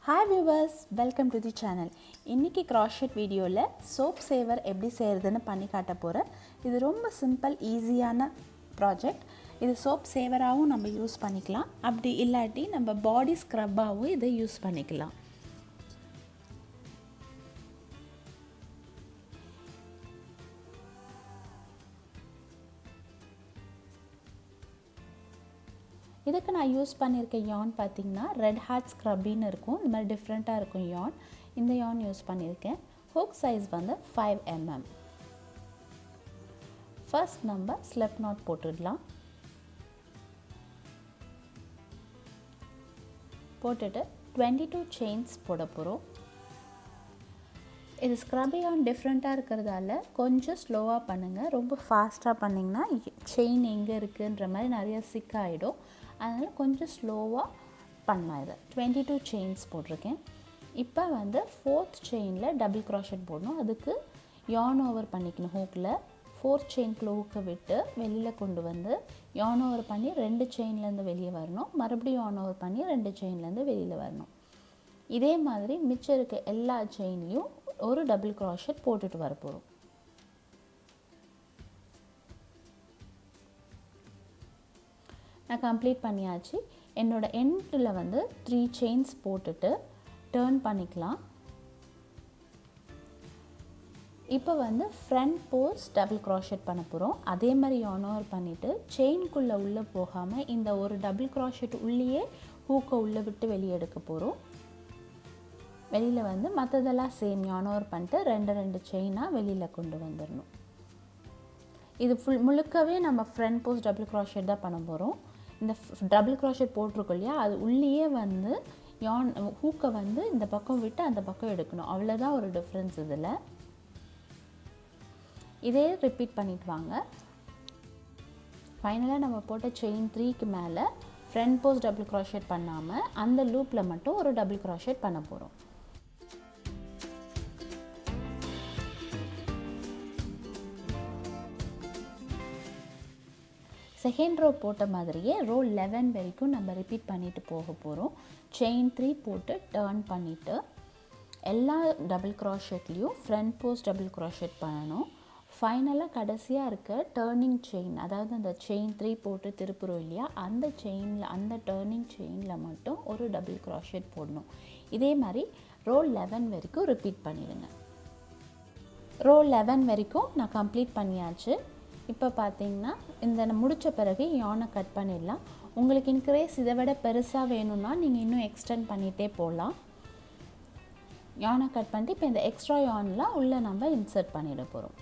Hi viewers, welcome to the channel. இன்னைக்கு crochet வீடியோல soap saver எப்படி செய்யறதுன்னு பண்ணி காட்ட போறேன். இது ரொம்ப சிம்பிள் ஈஸியான ப்ராஜெக்ட். இது soap saver-ஆவும் நம்ம யூஸ் பண்ணிக்கலாம். அப்படி இல்லாட்டி நம்ம பாடி ஸ்க்ரப்-ஆவும் இதை யூஸ் பண்ணிக்கலாம். இதுக்கு நான் யூஸ் பண்ணியிருக்க yarn பார்த்தீங்கன்னா ரெட் ஹாட் ஸ்க்ரப்பின்னு இருக்கும். இந்த மாதிரி டிஃப்ரெண்ட்டாக இருக்கும் yarn. இந்த yarn யூஸ் பண்ணியிருக்கேன். ஹூக் சைஸ் வந்து 5 mm. ஃபர்ஸ்ட் நம்ம ஸ்லிப் நாட் போட்டுடலாம். போட்டுட்டு 22 செயின்ஸ் போட போகிறோம். இது ஸ்க்ரப் yarn டிஃப்ரெண்ட்டாக இருக்கிறதால கொஞ்சம் ஸ்லோவாக பண்ணுங்கள். ரொம்ப ஃபாஸ்ட்டாக பண்ணிங்கன்னா செயின் எங்கே இருக்குன்ற மாதிரி நிறைய சிக் ஆகிடும். அதனால் கொஞ்சம் ஸ்லோவாக பண்ணலாம். இதை 22 செயின்ஸ் போட்டிருக்கேன். இப்போ வந்து 4th செயினில் டபுள் க்ராஷெட் போடணும். அதுக்கு yarn ஓவர் பண்ணிக்கணும். ஹூக்கில் 4th செயின்குள்ளே ஹூக்கை விட்டு வெளியில் கொண்டு வந்து yarn ஓவர் பண்ணி 2 செயின்லேருந்து வெளியே வரணும். மறுபடியும் yarn ஓவர் பண்ணி 2 செயின்லேருந்து வெளியில் வரணும். இதே மாதிரி மிச்சம் இருக்க எல்லா செயின்லேயும் ஒரு டபுள் க்ராஷெட் போட்டுட்டு வர போகிறோம். நான் கம்ப்ளீட் பண்ணியாச்சு. என்னோட எண்டில் வந்து 3 செயின்ஸ் போட்டுட்டு டர்ன் பண்ணிக்கலாம். இப்போ வந்து ஃப்ரண்ட் போஸ்ட் டபுள் க்ராஷெட் பண்ண போகிறோம். அதே மாதிரி yarn ஓவர் பண்ணிவிட்டு செயின்குள்ளே உள்ளே போகாமல் இந்த ஒரு டபுள் க்ராஷெட் உள்ளேயே ஹூக்கை உள்ளே விட்டு வெளியே எடுக்க போகிறோம். வெளியில் வந்து மற்றதெல்லாம் சேம் yarn ஓவர் பண்ணிட்டு 2 செயினாக வெளியில் கொண்டு வந்துடணும். இது முழுக்கவே நம்ம ஃப்ரண்ட் போஸ்ட் டபுள் க்ராஷெட் தான் பண்ண போகிறோம். இந்த டபுள் க்ராஷெட் போட்டிருக்கோம் இல்லையா, அது உள்ளேயே வந்து yarn ஹூக்கை வந்து இந்த பக்கம் விட்டு அந்த பக்கம் எடுக்கணும். அவ்வளோதான் ஒரு டிஃப்ரென்ஸ் இதில். இதே ரிப்பீட் பண்ணிட்டு வாங்க. ஃபைனலாக நம்ம போட்ட செயின் 3க்கு மேலே ஃப்ரண்ட் போஸ்ட் டபுள் க்ராஷெட் பண்ணாமல் அந்த லூப்பில் மட்டும் ஒரு டபுள் க்ராஷெட் பண்ண போகிறோம். செகண்ட் ரோ போட்ட மாதிரியே ரோ 11 வரைக்கும் நம்ம ரிப்பீட் பண்ணிட்டு போக போகிறோம். செயின் 3 போட்டு டர்ன் பண்ணிவிட்டு எல்லா டபுள் க்ராஷெட்லேயும் ஃப்ரண்ட் போஸ்ட் டபுள் க்ராஷெட் பண்ணணும். ஃபைனலாக கடைசியாக இருக்க டர்னிங் செயின், அதாவது அந்த செயின் 3 போட்டு திருப்புறோம் இல்லையா, அந்த செயினில் அந்த டர்னிங் செயினில் மட்டும் ஒரு டபுள் க்ராஷெட் போடணும். இதே மாதிரி ரோ 11 வரைக்கும் ரிப்பீட் பண்ணிடுங்க. ரோ 11 வரைக்கும் நான் கம்ப்ளீட் பண்ணியாச்சு. இப்போ பார்த்தீங்கன்னா இந்த முடித்த பிறகு yarn-ஐ கட் பண்ணிடலாம். உங்களுக்கு இன்க்ரேஸ் இதை விட பெருசாக வேணும்னா நீங்கள் இன்னும் எக்ஸ்டெண்ட் பண்ணிகிட்டே போகலாம். yarn-ஐ கட் பண்ணிட்டு இப்போ இந்த எக்ஸ்ட்ரா yarn-லாம் உள்ளே நம்ம இன்சர்ட் பண்ணிட போகிறோம்.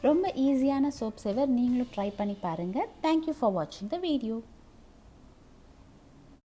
ரொம்ப ஈஸியான சோப் சேவர், நீங்களும் ட்ரை பண்ணி பாருங்கள். தேங்க்யூ ஃபார் வாட்சிங் த வீடியோ.